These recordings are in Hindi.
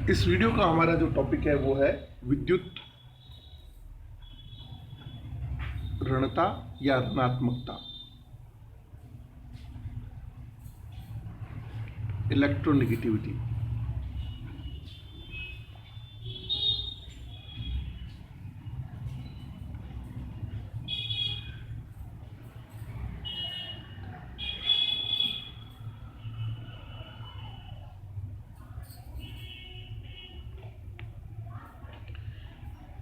इस वीडियो का हमारा जो टॉपिक है वो है विद्युत ऋणता या ऋणात्मकता, इलेक्ट्रोनेगेटिविटी।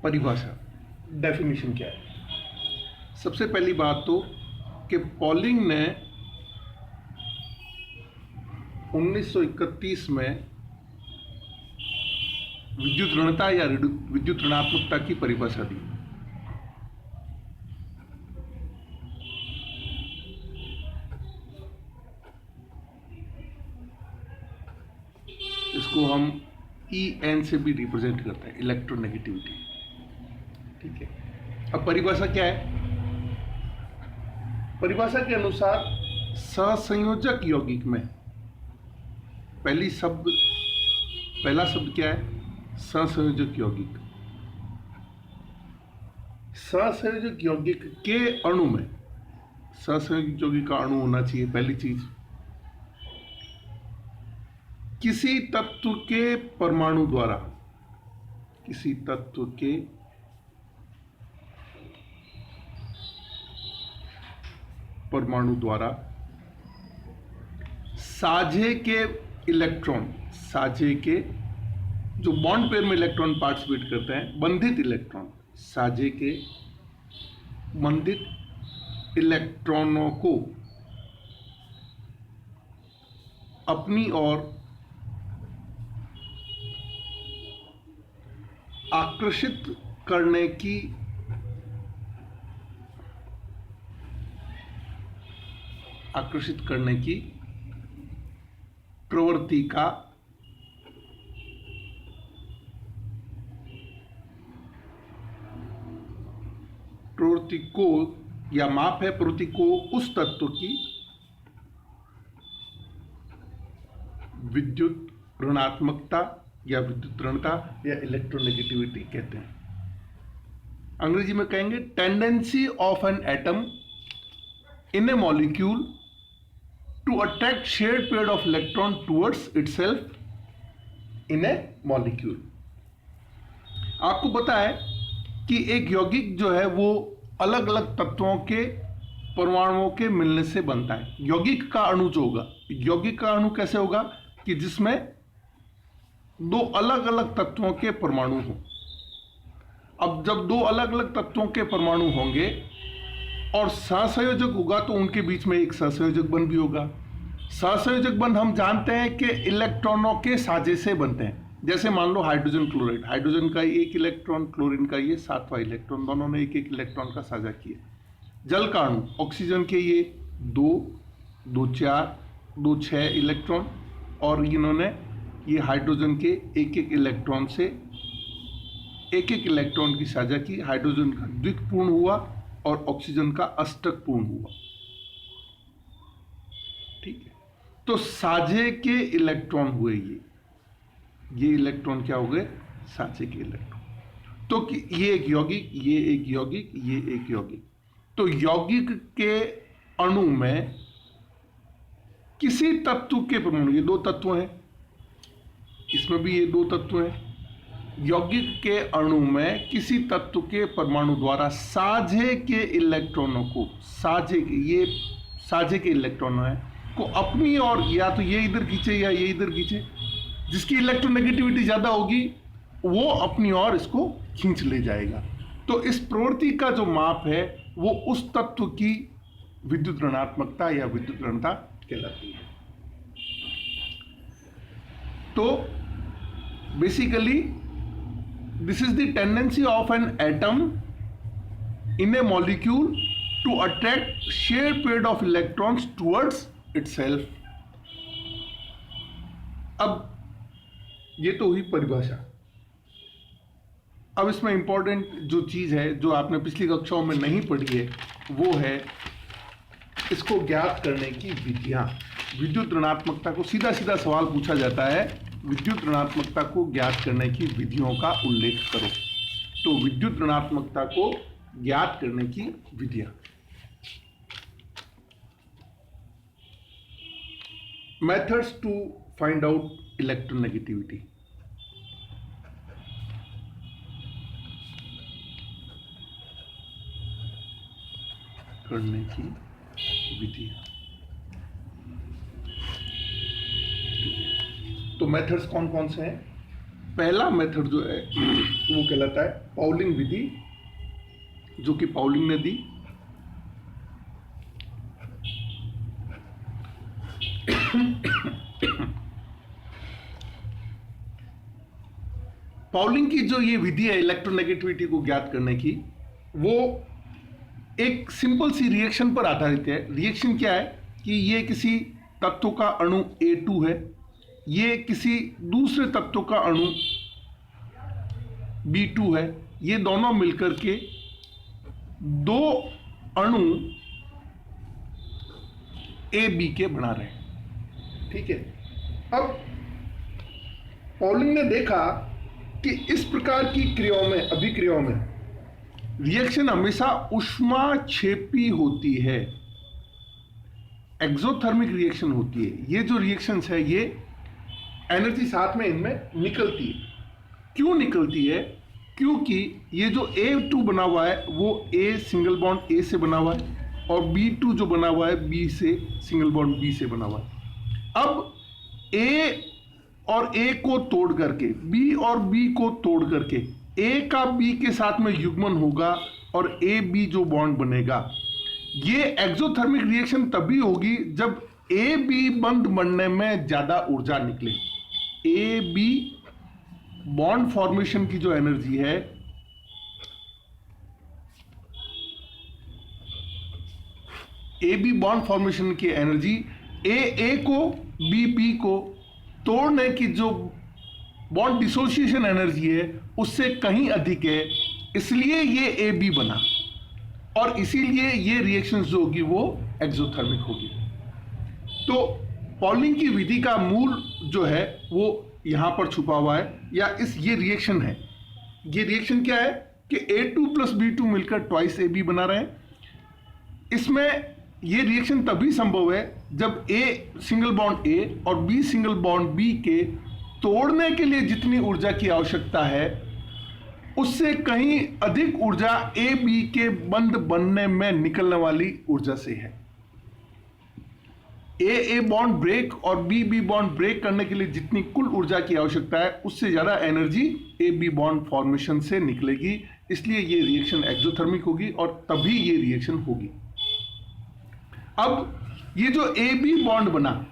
परिभाषा, डेफिनेशन क्या है? सबसे पहली बात तो कि पॉलिंग ने 1931 में विद्युत ऋणता या विद्युत ऋणात्मकता की परिभाषा दी। इसको हम EN से भी रिप्रेजेंट करते हैं, इलेक्ट्रोनेगेटिविटी। ठीक है, अब परिभाषा क्या है? परिभाषा के अनुसार सहसंयोजक यौगिक में पहला शब्द क्या है? सहसंयोजक यौगिक। सहसंयोजक यौगिक के अणु में, सहसंयोजक यौगिक का अणु होना चाहिए पहली चीज। किसी तत्व के परमाणु द्वारा, किसी तत्व के परमाणु द्वारा साझे के इलेक्ट्रॉन, साझे के जो बॉन्ड पेयर में इलेक्ट्रॉन पार्टिसिपेट करते हैं, बंधित इलेक्ट्रॉन, साझे के बंधित इलेक्ट्रॉनों को अपनी ओर आकर्षित करने की प्रवृत्ति का प्रवृत्ति को या माप है प्रवृत्ति को उस तत्व की विद्युत ऋणात्मकता या विद्युत ऋणता या इलेक्ट्रोनेगेटिविटी कहते हैं। अंग्रेजी में कहेंगे tendency of an atom in a molecule to attract shared pair of electron towards itself in a molecule। आपको पता है कि एक यौगिक जो है वो अलग अलग तत्वों के परमाणुओं के मिलने से बनता है। यौगिक का अणु जो होगा, यौगिक का अणु कैसे होगा कि जिसमें दो अलग अलग तत्वों के परमाणु हों। अब जब दो अलग अलग तत्वों के परमाणु होंगे और सहसंयोजक होगा तो उनके बीच में एक सहसंयोजक बंध भी होगा। सहसंयोजक बंध हम जानते हैं कि इलेक्ट्रॉनों के साझे से बनते हैं। जैसे मान लो हाइड्रोजन क्लोराइड, हाइड्रोजन का एक इलेक्ट्रॉन, क्लोरीन का ये 7वां इलेक्ट्रॉन, दोनों ने एक एक इलेक्ट्रॉन का साझा किया। जल का अणु, ऑक्सीजन के ये 2, 2, 4, 2, 6 इलेक्ट्रॉन, और इन्होंने ये हाइड्रोजन के एक एक इलेक्ट्रॉन से एक एक इलेक्ट्रॉन की साझा की। हाइड्रोजन का द्विक पूर्ण हुआ और ऑक्सीजन का अष्टक पूर्ण हुआ। ठीक है, तो साझे के इलेक्ट्रॉन हुए ये इलेक्ट्रॉन क्या हो गए? साझे के इलेक्ट्रॉन। तो ये एक यौगिक, ये एक यौगिक, ये एक यौगिक। तो यौगिक के अणु में किसी तत्व के परमाणु, ये 2 तत्व हैं, इसमें भी ये 2 तत्व हैं। यौगिक के अणु में किसी तत्व के परमाणु द्वारा साझे के इलेक्ट्रॉनों को, साझे के इलेक्ट्रॉनों है को अपनी ओर, या तो ये इधर खींचे या ये इधर खींचे, जिसकी इलेक्ट्रोनेगेटिविटी ज्यादा होगी वो अपनी ओर इसको खींच ले जाएगा। तो इस प्रवृत्ति का जो माप है वो उस तत्व की विद्युत ऋणात्मकता या विद्युत ऋणता कहलाती है। तो basically this is the tendency of an atom in a molecule to attract shared pair of electrons towards itself। अब ये तो हुई परिभाषा। अब इसमें इंपॉर्टेंट जो चीज है जो आपने पिछली कक्षाओं में नहीं पढ़ी है वो है इसको ज्ञात करने की विधियां। विद्युत ऋणात्मकता को सीधा सीधा सवाल पूछा जाता है विद्युत ऋणात्मकता को ज्ञात करने की विधियों का उल्लेख करो। तो विद्युत ऋणात्मकता को ज्ञात करने की विधियां, methods to find out electronegativity. करने की विधि। तो मेथड्स कौन कौन से हैं? पहला मेथड जो है वो कहलाता है पाउलिंग विधि, जो कि पाउलिंग ने दी। पाउलिंग की जो ये विधि है इलेक्ट्रोनेगेटिविटी को ज्ञात करने की, वो एक सिंपल सी रिएक्शन पर आधारित है। रिएक्शन क्या है कि ये किसी तत्व का अणु A2 है, ये किसी दूसरे तत्व का अणु B2 है, ये दोनों मिलकर के दो अणु AB के बना रहे हैं। ठीक है। अब पाउलिंग ने देखा कि इस प्रकार की क्रियाओं में, अभिक्रियाओं में रिएक्शन हमेशा ऊष्माक्षेपी होती है, एक्सोथर्मिक रिएक्शन होती है। ये जो रिएक्शंस है ये एनर्जी साथ में इनमें निकलती है। क्यों निकलती है? क्योंकि ये जो A2 बना हुआ है वो A सिंगल बॉन्ड A से बना हुआ है और B2 जो बना हुआ है B से सिंगल बॉन्ड B से बना हुआ है। अब A और A को तोड़ करके, B और B को तोड़ करके A का B के साथ में युग्मन होगा और AB जो बॉन्ड बनेगा। ये एक्सोथर्मिक रिएक्शन तभी होगी जब AB बंद बनने में ज्यादा ऊर्जा निकले। AB बॉन्ड फॉर्मेशन की जो एनर्जी है, AB बॉन्ड फॉर्मेशन की एनर्जी A को B को तोड़ने की जो बॉन्ड डिसोसिएशन एनर्जी है उससे कहीं अधिक है, इसलिए ये AB बना और इसीलिए ये रिएक्शन जो होगी वो एक्सोथर्मिक होगी। तो पाउलिंग की विधि का मूल जो है वो यहां पर छुपा हुआ है, या ये रिएक्शन है। ये रिएक्शन क्या है कि A2 प्लस B2 मिलकर ट्वाइस AB बना रहे हैं। इसमें ये रिएक्शन तभी संभव है जब A सिंगल बॉन्ड A और B सिंगल बॉन्ड B के तोड़ने के लिए जितनी ऊर्जा की आवश्यकता है उससे कहीं अधिक ऊर्जा AB के बंद बनने में निकलने वाली ऊर्जा से है। A बॉन्ड ब्रेक और B बॉन्ड ब्रेक करने के लिए जितनी कुल ऊर्जा की आवश्यकता है उससे ज्यादा एनर्जी AB बॉन्ड फॉर्मेशन से निकलेगी, इसलिए ये रिएक्शन एक्सोथर्मिक होगी और तभी ये रिएक्शन होगी। अब ये जो AB बॉन्ड बना,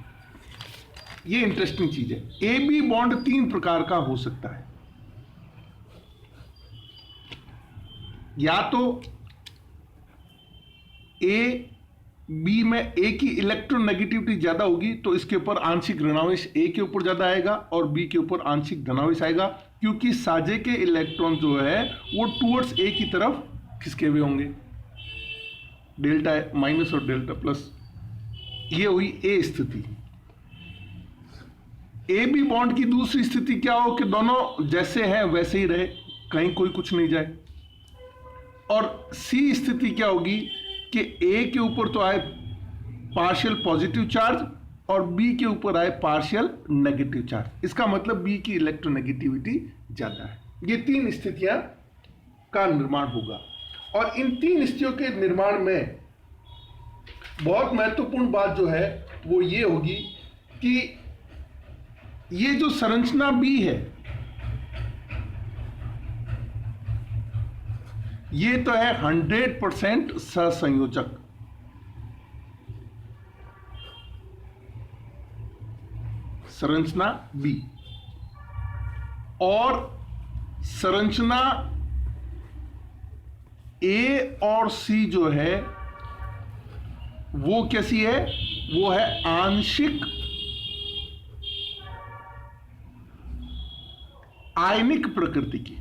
ये इंटरेस्टिंग चीज है। AB बॉन्ड 3 प्रकार का हो सकता है। या तो B में A की इलेक्ट्रोनेगेटिविटी ज्यादा होगी तो इसके ऊपर आंशिक ऋणावेश A के ऊपर ज्यादा आएगा और B के ऊपर आंशिक धनावेश आएगा, क्योंकि साजे के इलेक्ट्रॉन जो है वो टूवर्ड्स A की तरफ खिसके हुए होंगे। डेल्टा माइनस और डेल्टा प्लस, ये हुई A स्थिति। AB बॉन्ड की दूसरी स्थिति क्या हो कि दोनों जैसे हैं वैसे ही रहे, कहीं कोई कुछ नहीं जाए। और C स्थिति क्या होगी कि A के ऊपर तो आए पार्शियल पॉजिटिव चार्ज और B के ऊपर आए पार्शियल नेगेटिव चार्ज। इसका मतलब B की इलेक्ट्रोनेगेटिविटी ज्यादा है। ये 3 स्थितियां का निर्माण होगा और इन 3 स्थितियों के निर्माण में बहुत महत्वपूर्ण बात जो है वो ये होगी कि ये जो संरचना B है ये तो है 100% सहसंयोजक। संरचना B और संरचना A और C जो है वो कैसी है? वो है आंशिक आयनिक प्रकृति की।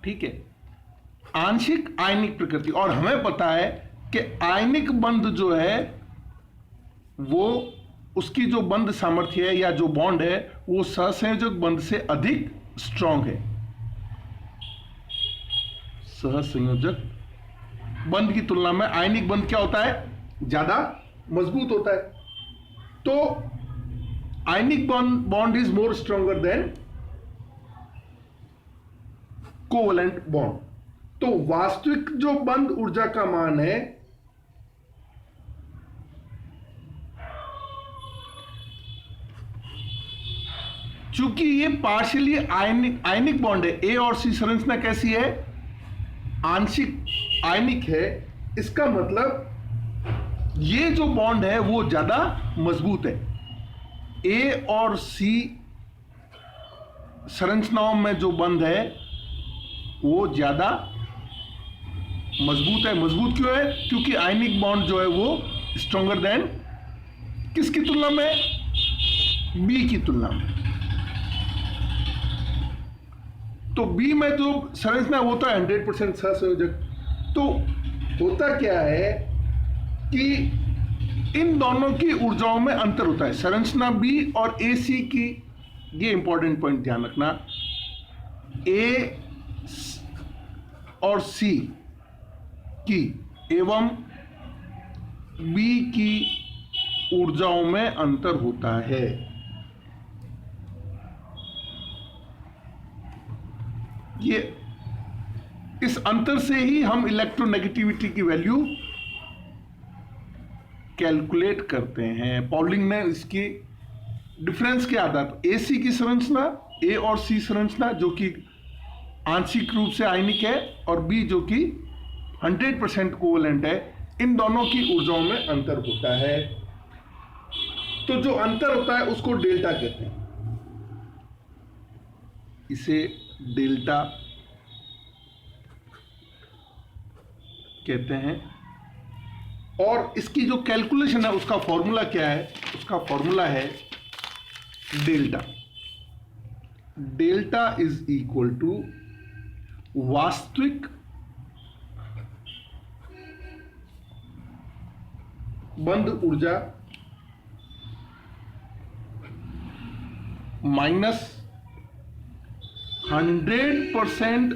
ठीक है, आंशिक आयनिक प्रकृति। और हमें पता है कि आयनिक बंध जो है वो उसकी जो बंध सामर्थ्य है या जो बॉन्ड है वो सहसंयोजक बंध से अधिक स्ट्रांग है। सहसंयोजक बंध की तुलना में आयनिक बंध क्या होता है, ज्यादा मजबूत होता है। तो ionic bond is more stronger than covalent bond. तो वास्तविक जो बंध ऊर्जा का मान है चूंकि ये पार्शियली आयनिक बॉन्ड है, ए और सी संरचना कैसी है, आंशिक आयनिक है, इसका मतलब ये जो बॉन्ड है वो ज्यादा मजबूत है। ए और सी संरचनाओं में जो बंध है वो ज्यादा मजबूत है। मजबूत क्यों है, क्योंकि आयनिक बॉन्ड जो है वो स्ट्रॉन्गर देन किसकी तुलना में, बी की तुलना में। तो बी में जो संरचना होता है 100% सहसंयोजक। तो होता क्या है कि इन दोनों की ऊर्जाओं में अंतर होता है, संरचना बी और ए सी की। ये इंपॉर्टेंट पॉइंट ध्यान रखना, ए और सी की एवं बी की ऊर्जाओं में अंतर होता है। ये इस अंतर से ही हम इलेक्ट्रोनेगेटिविटी की वैल्यू कैलकुलेट करते हैं। पॉलिंग ने इसकी डिफरेंस के आधार पर एसी की संरचना, ए और सी संरचना जो कि आंशिक रूप से आयनिक है और बी जो कि 100% कोवलेंट है, इन दोनों की ऊर्जाओं में अंतर होता है। तो जो अंतर होता है उसको डेल्टा कहते हैं। इसे डेल्टा कहते हैं। और इसकी जो कैलकुलेशन है उसका फॉर्मूला क्या है, उसका फॉर्मूला है delta. Delta is equal to वास्तविक बंध ऊर्जा माइनस 100%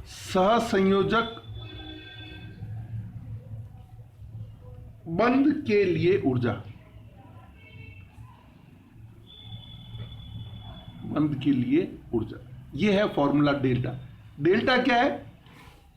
सहसंयोजक बंध के लिए ऊर्जा। बंध के लिए ऊर्जा, यह है फॉर्मूला डेल्टा। डेल्टा क्या है,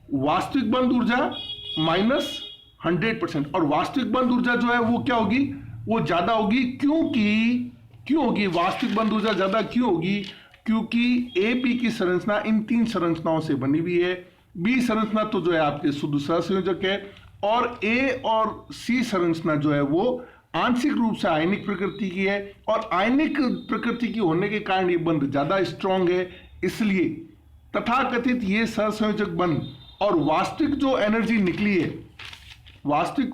वास्तविक बंध ऊर्जा माइनस 100%। और वास्तविक बंध ऊर्जा जो है वो क्या होगी, वो ज्यादा होगी। क्यों होगी वास्तविक बंध ऊर्जा ज्यादा, क्यों होगी, क्योंकि ए बी की संरचना इन तीन संरचनाओं से बनी हुई है। बी संरचना तो जो है आपके शुद्ध सहसंयोजक है, और ए और सी संरचना जो है वो आंशिक रूप से आयनिक प्रकृति की है। और आयनिक प्रकृति की होने के कारण ये बंध ज्यादा स्ट्रांग है। इसलिए तथाकथित ये सहसंयोजक बंध और वास्तविक जो एनर्जी निकली है, वास्तविक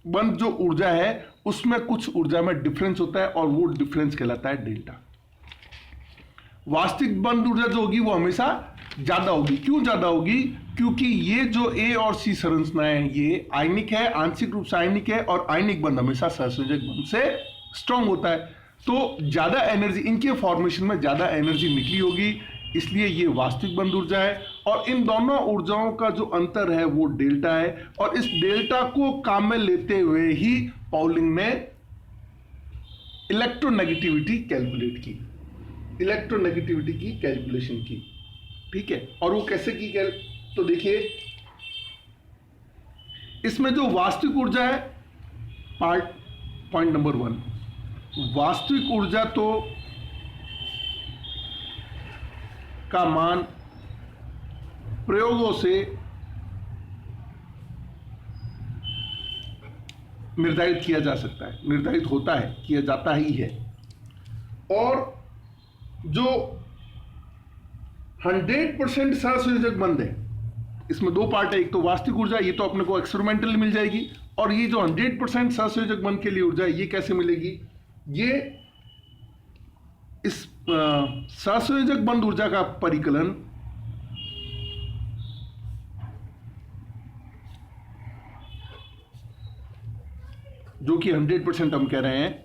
बंध जो ऊर्जा है उसमें कुछ ऊर्जा में डिफरेंस होता है और वो डिफरेंस कहलाता है डेल्टा। वास्तविक बंध ऊर्जा जो होगी वो हमेशा ज्यादा होगी। क्यों ज्यादा होगी, क्योंकि ये जो ए और सी संरचनाएं ये आयनिक है, आंशिक रूप से आयनिक है, और आयनिक बंध हमेशा सहसंयोजक बंध से स्ट्रांग होता है। तो ज्यादा एनर्जी, इनके फॉर्मेशन में ज्यादा एनर्जी निकली होगी, इसलिए ये वास्तविक बंध ऊर्जा है। और इन दोनों ऊर्जाओं का जो अंतर है वो डेल्टा है। और इस डेल्टा को काम में लेते हुए ही पॉलिंग ने इलेक्ट्रोनेगेटिविटी कैलकुलेट की, इलेक्ट्रोनेगेटिविटी की कैलकुलेशन की। ठीक है, और वो कैसे की तो देखिए, इसमें जो वास्तविक ऊर्जा है, पॉइंट नंबर 1, वास्तविक ऊर्जा तो का मान प्रयोगों से निर्धारित किया जा सकता है, निर्धारित होता है, किया जाता ही है। और जो 100% सहसंयोजक बंध है, इसमें दो पार्ट है। एक तो वास्तविक ऊर्जा, ये तो अपने को एक्सपेरिमेंटली मिल जाएगी। और ये जो 100% सहसंयोजक बंध के लिए ऊर्जा है, ये कैसे मिलेगी, ये इस सहसंयोजक बंध ऊर्जा का परिकलन जो कि 100% हम कह रहे हैं।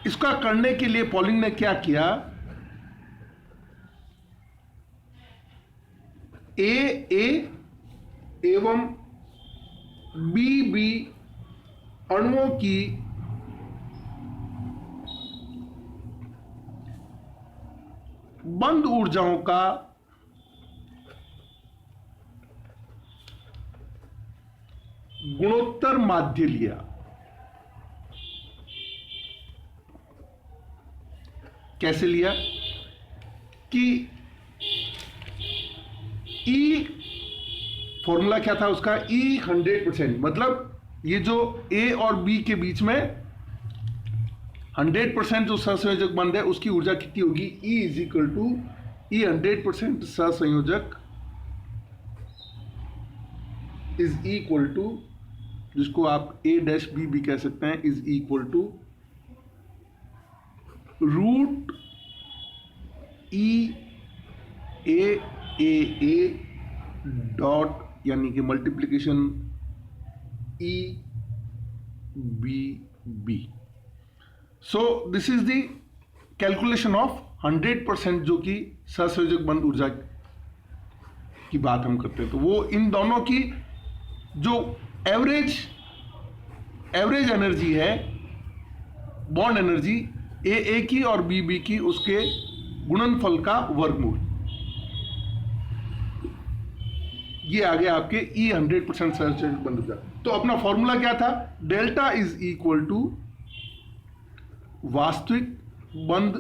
इसका करने के लिए पॉलिंग ने क्या किया, ए एवं बी अणुओं की बंद ऊर्जाओं का गुणोत्तर माध्य लिया। कैसे लिया कि E फॉर्मूला क्या था उसका, E 100%, मतलब ये जो A और B के बीच में 100% जो सहसंयोजक बंध है उसकी ऊर्जा कितनी होगी, E is equal to E 100% सहसंयोजक इज इक्वल टू, जिसको आप A-B भी कह सकते हैं, is equal to root E dot, यानी कि multiplication EB। So this is the calculation of 100% जो कि सहसंयोजक बंध ऊर्जा की बात हम करते हैं। तो वो इन दोनों की जो एवरेज एनर्जी है, बॉन्ड एनर्जी ए की और बी की, उसके गुणनफल का वर्गमूल, ये आ गया आपके E 100% सहसंयोजक बंध ऊर्जा। तो अपना फॉर्मूला क्या था, डेल्टा इज इक्वल टू वास्तविक बंध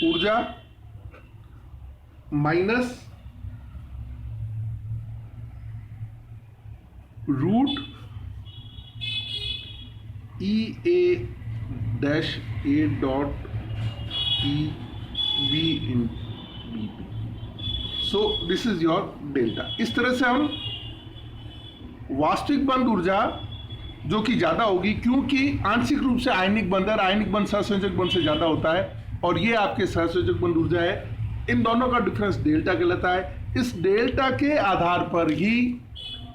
ऊर्जा minus root EA-A dot EB in BP। So this is your delta. इस तरह से हम वास्तविक बंध ऊर्जा जो कि ज्यादा होगी, क्योंकि आंशिक रूप से आयनिक बंध है, आयनिक बंध सहसंयोजक बंध से ज्यादा होता है, और ये आपके सहसंयोजक बंध ऊर्जा है, इन दोनों का डिफरेंस डेल्टा कहलाता है। इस डेल्टा के आधार पर ही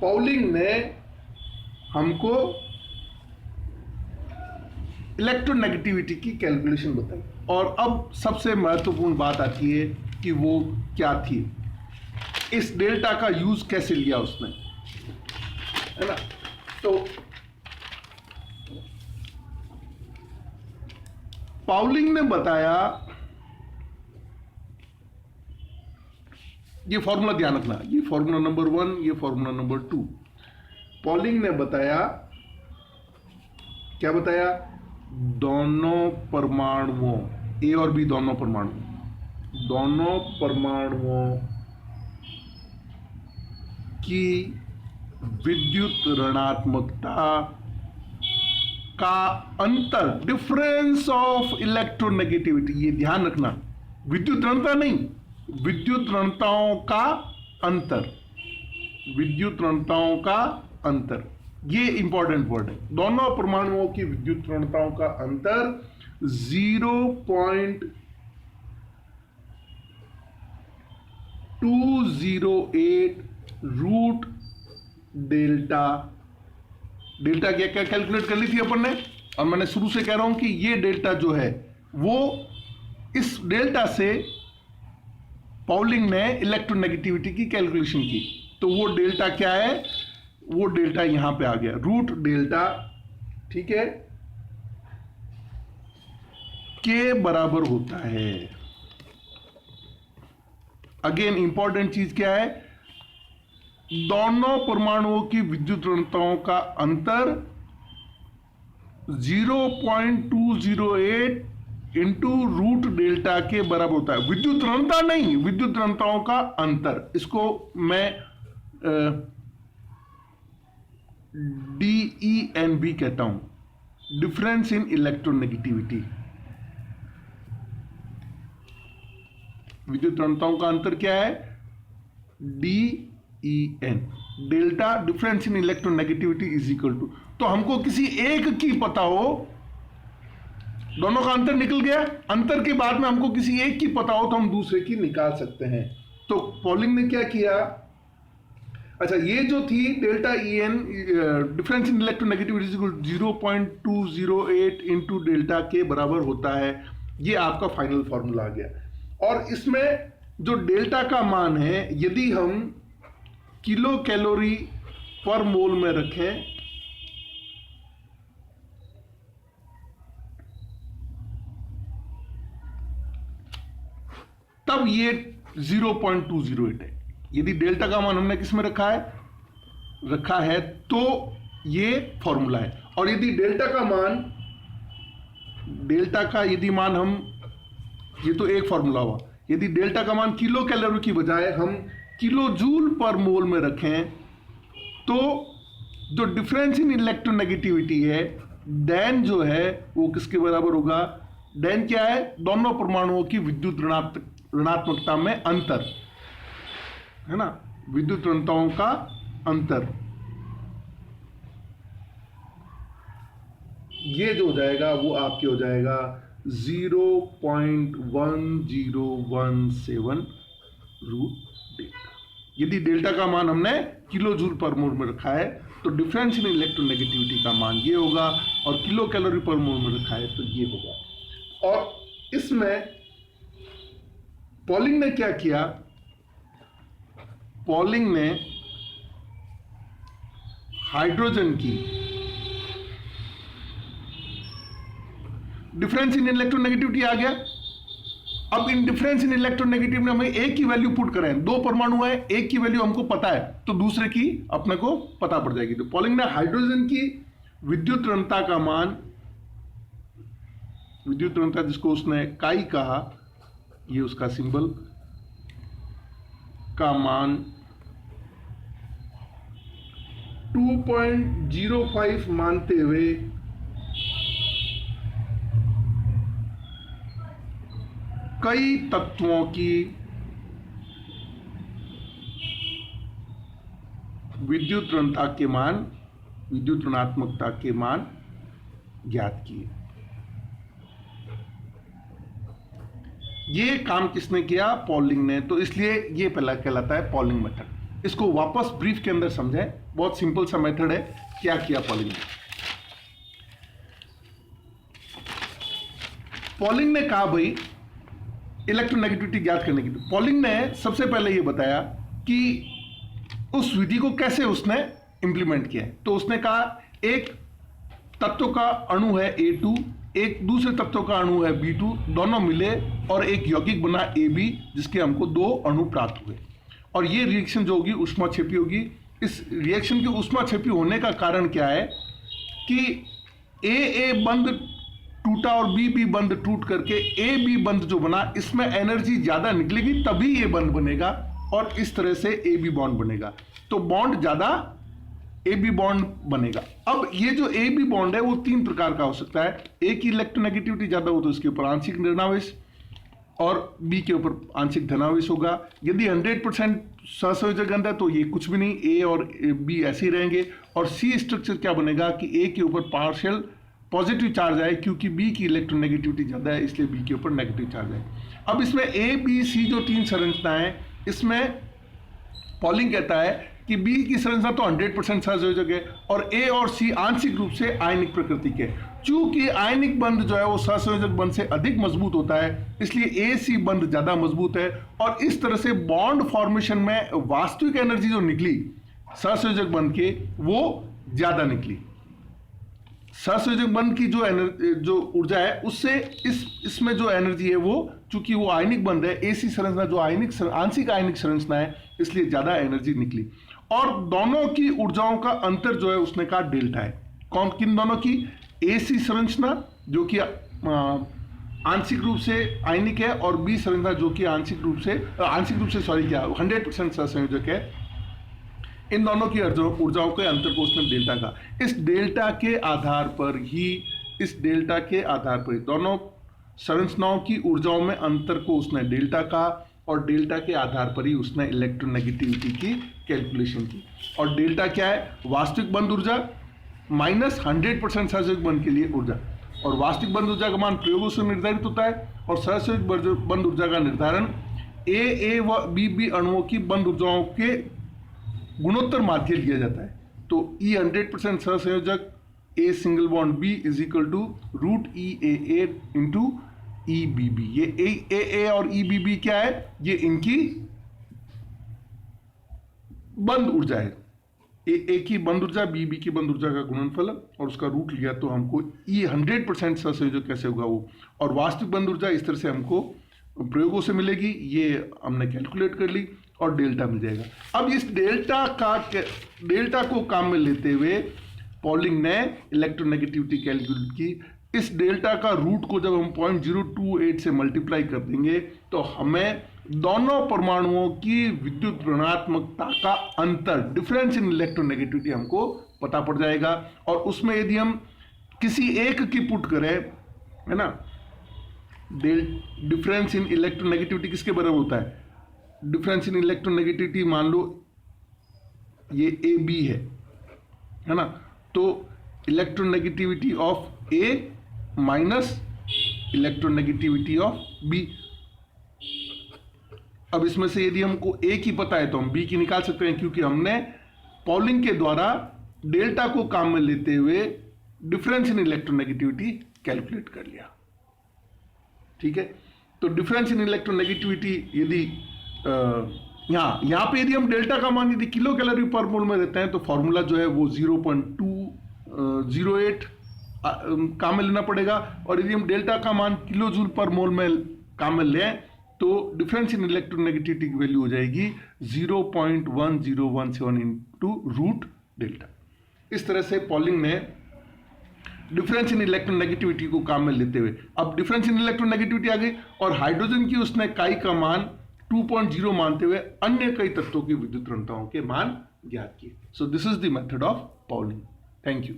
पॉलिंग ने हमको इलेक्ट्रोनेगेटिविटी की कैलकुलेशन बताई। और अब सबसे महत्वपूर्ण बात आती है कि वो क्या थी, इस डेल्टा का यूज कैसे लिया उसने, है ना। तो पाउलिंग ने बताया, ये फॉर्मूला ध्यान रखना, ये फॉर्मूला नंबर 1, ये फॉर्मूला नंबर 2। पॉलिंग ने बताया, क्या बताया, दोनों परमाणुओं ए और बी, दोनों परमाणुओं की विद्युत ऋणात्मकता का अंतर, डिफरेंस ऑफ इलेक्ट्रोनेगेटिविटी, ये ध्यान रखना, विद्युत ऋणता नहीं, विद्युत ऋणताओं का अंतर, विद्युत ऋणताओं का अंतर, ये इंपॉर्टेंट वर्ड है। दोनों परमाणुओं की विद्युत ऋणताओं का अंतर 0.208 रूट डेल्टा। डेल्टा क्या कैलकुलेट कर ली थी अपन ने, और मैंने शुरू से कह रहा हूं कि ये डेल्टा जो है, वो इस डेल्टा से पॉलिंग ने इलेक्ट्रोनेगेटिविटी की कैलकुलेशन की। तो वो डेल्टा क्या है, वो डेल्टा यहां पे आ गया, रूट डेल्टा, ठीक है, के बराबर होता है। अगेन इंपॉर्टेंट चीज क्या है, दोनों परमाणुओं की विद्युत ऋणताओं का अंतर 0.208 इंटू रूट डेल्टा के बराबर होता है। विद्युत ऋणता नहीं, विद्युत ऋणताओं का अंतर, इसको मैं DENB कहता हूं, डिफरेंस इन इलेक्ट्रोनेगेटिविटी। विद्युत ऋणताओं का अंतर क्या है, DEN, delta difference in electronegativity is equal to. तो हमको किसी एक की पता हो, दोनों का अंतर निकल गया, अंतर के बाद में हमको किसी एक की पता हो तो हम दूसरे की निकाल सकते हैं। तो पॉलिंग ने क्या किया, अच्छा, ये जो थी delta E N, difference in electronegativity 0.208 into delta के बराबर होता है। ये आपका फाइनल फॉर्मूला आ गया। और इसमें जो डेल्टा का मान है, यदि हम किलो कैलोरी पर मोल में रखें, तब ये 0.208 है। यदि डेल्टा का मान हमने किस में रखा है तो ये फॉर्मूला है। और यदि डेल्टा का यदि मान हम, ये तो एक फॉर्मूला हुआ, यदि डेल्टा का मान किलो कैलोरी की बजाय हम किलो जूल पर मोल में रखें, तो जो डिफरेंस इन इलेक्ट्रोनेगेटिविटी है, डेन जो है वो किसके बराबर होगा? डेन क्या है? दोनों परमाणुओं की विद्युत ऋणात्मकता में अंतर, है ना, विद्युत ऋणताओं का अंतर। ये जो हो जाएगा वो आपके हो जाएगा 0.1017 रूट डेल्टा। यदि डेल्टा का मान हमने किलो जूल पर मोल में रखा है तो डिफरेंस इन इलेक्ट्रोनेगेटिविटी का मान ये होगा, और किलो कैलोरी पर मोल में रखा है तो ये होगा। और इसमें पॉलिंग ने क्या किया? पॉलिंग ने हाइड्रोजन की डिफरेंस इन इलेक्ट्रोनेगेटिविटी आ गया। अब इन डिफरेंस इन इलेक्ट्रोनेगेटिव में हमें एक की वैल्यू पुट करें, दो परमाणु है, एक की वैल्यू हमको पता है तो दूसरे की अपने को पता पड़ जाएगी। तो पॉलिंग ने हाइड्रोजन की विद्युत ऋणता का मान, विद्युत ऋणता जिसको उसने काई कहा, ये उसका सिंबल का मान 2.05 मानते हुए कई तत्वों की विद्युत ऋणता के मान, विद्युत ऋणात्मकता के मान ज्ञात किए। ये काम किसने किया? पॉलिंग ने। तो इसलिए ये पहला कहलाता है पॉलिंग मेथड। इसको वापस ब्रीफ के अंदर समझें, बहुत सिंपल सा मेथड है। क्या किया पॉलिंग ने? पॉलिंग ने कहा भाई इलेक्ट्रोनेगेटिविटी ज्ञात करने की। पॉलिंग ने सबसे पहले ये बताया कि उस विधि को कैसे उसने इंप्लीमेंट किया है। तो उसने कहा एक तत्व का अणु है A2, एक दूसरे तत्व का अणु है B2, दोनों मिले और एक यौगिक बना AB, जिसके हमको दो अणु प्राप्त हुए। और ये रिएक्शन जो होगी ऊष्माक्षेपी होगी। इस रिएक्शन के ऊष्माक्षेपी होने का कारण क्या है कि AA बंध टूटा और B बंध टूट करके AB बंध जो बना, इसमें एनर्जी ज्यादा निकलेगी तभी ये बंध बनेगा, और इस तरह से AB बॉन्ड बनेगा। तो बॉन्ड ज्यादा AB बॉन्ड बनेगा। अब ये जो AB बॉन्ड है वो तीन प्रकार का हो सकता है। A की इलेक्ट्रोनेगेटिविटी ज्यादा हो तो इसके ऊपर आंशिक ऋणावेश, और B के ऊपर आंशिक धनावेश होगा। यदि 100% सहसंयोजक गंध है तो ये कुछ भी नहीं, A और B ऐसे ही रहेंगे। और C स्ट्रक्चर क्या बनेगा कि A के ऊपर पार्शियल पॉजिटिव चार्ज आए, क्योंकि B की इलेक्ट्रोनेगेटिविटी ज्यादा है इसलिए B के ऊपर नेगेटिव चार्ज है। अब इसमें A B C जो तीन संरचनाएं, इसमें पॉलिंग कहता है कि B की संरचना तो 100% सहसंयोजक है और A और C आंशिक रूप से आयनिक प्रकृति के। चूंकि आयनिक बंध जो है वो सहसंयोजक बंध से अधिक मजबूत होता है, इसलिए AC बंध ज्यादा मजबूत है। और इस तरह से बॉन्ड फॉर्मेशन में वास्तविक एनर्जी जो निकली सहसंयोजक बंध के, वो ज्यादा निकली। सहसंयोजक बंध की जो ऊर्जा है उससे इसमें जो एनर्जी है वो, चूंकि वो आयनिक बंध है, AC संरचना जो आंशिक आयनिक संरचना है, इसलिए ज्यादा एनर्जी निकली। और दोनों की ऊर्जाओं का अंतर जो है उसने कहा डेल्टा है। किन दोनों की? AC संरचना जो कि आंशिक रूप से आयनिक है, और B संरचना जो कि आंशिक रूप से 100% सहसंयोजक है। इन दोनों की ऊर्जाओं के अंतर को उसने डेल्टा कहा। इस डेल्टा के आधार पर ही दोनों संरचनाओं की ऊर्जाओं में अंतर को उसने डेल्टा कहा, और डेल्टा के आधार पर ही उसने इलेक्ट्रोनेगेटिविटी की कैलकुलेशन की। और डेल्टा क्या है? वास्तविक बंध ऊर्जा माइनस 100% सहसंयोजक बंध के लिए ऊर्जा। और वास्तविक बंध ऊर्जा का मान प्रयोगों से निर्धारित होता है, और सहसंयोजक बंध ऊर्जा का निर्धारण A व B अणुओं की बंध ऊर्जाओं के गुणोत्तर माध्य लिया जाता है। तो E 100% सहसंयोजक A single bond B is equal to root EAA into EBB। ये AA और EBB क्या है? ये इनकी बंद ऊर्जा है। A की बंद ऊर्जा BB की बंद ऊर्जा का गुणनफल और उसका रूट लिया तो हमको E 100% सहसंयोजक कैसे होगा वो, और वास्तविक बंद ऊर्जा इस तरह से हमको प्रयोगों से मिलेगी, ये हमने कैलकुलेट कर ली और डेल्टा मिल जाएगा। अब इस डेल्टा को काम में लेते हुए पॉलिंग ने इलेक्ट्रोनेगेटिविटी कैलकुलेट की। इस डेल्टा का रूट को जब हम 0.028 से मल्टीप्लाई कर देंगे तो हमें दोनों परमाणुओं की विद्युत ऋणात्मकता का अंतर, डिफरेंस इन इलेक्ट्रोनेगेटिविटी हमको पता पड़ जाएगा। और उसमें यदि हम किसी एक की पुट करें, है ना, डिफरेंस इन इलेक्ट्रोनेगेटिविटी किसके बराबर होता है? डिफरेंस इन इलेक्ट्रोनेगेटिविटी मान लो ये AB है ना, तो electronegativity of A minus electronegativity of B। अब इसमें से यदि हमको A की पता है तो हम B की निकाल सकते हैं, क्योंकि हमने पॉलिंग के द्वारा डेल्टा को काम में लेते हुए डिफरेंस इन इलेक्ट्रोनेगेटिविटी कैलकुलेट कर लिया। ठीक है, तो डिफरेंस इन इलेक्ट्रोनेगेटिविटी यदि यहां पे यदि हम डेल्टा का मान यदि किलो कैलोरी पर मोल में देते हैं तो फॉर्मूला जो है वो 0.208 काम में लेना पड़ेगा, और यदि हम डेल्टा का मान किलो जूल पर मोल में काम में लें तो डिफरेंस इन इलेक्ट्रोनेगेटिविटी की वैल्यू हो जाएगी 0.1017 इंटू रूट डेल्टा। इस तरह से पॉलिंग ने डिफरेंस इन इलेक्ट्रोनेगेटिविटी को काम में लेते हुए, अब डिफरेंस इन इलेक्ट्रोनेगेटिविटी आ गई और हाइड्रोजन की उसने काई का मान 2.0 मानते हुए अन्य कई तत्वों की विद्युत ऋणताओं के मान ज्ञात किए। सो this is the method of polling. Thank you.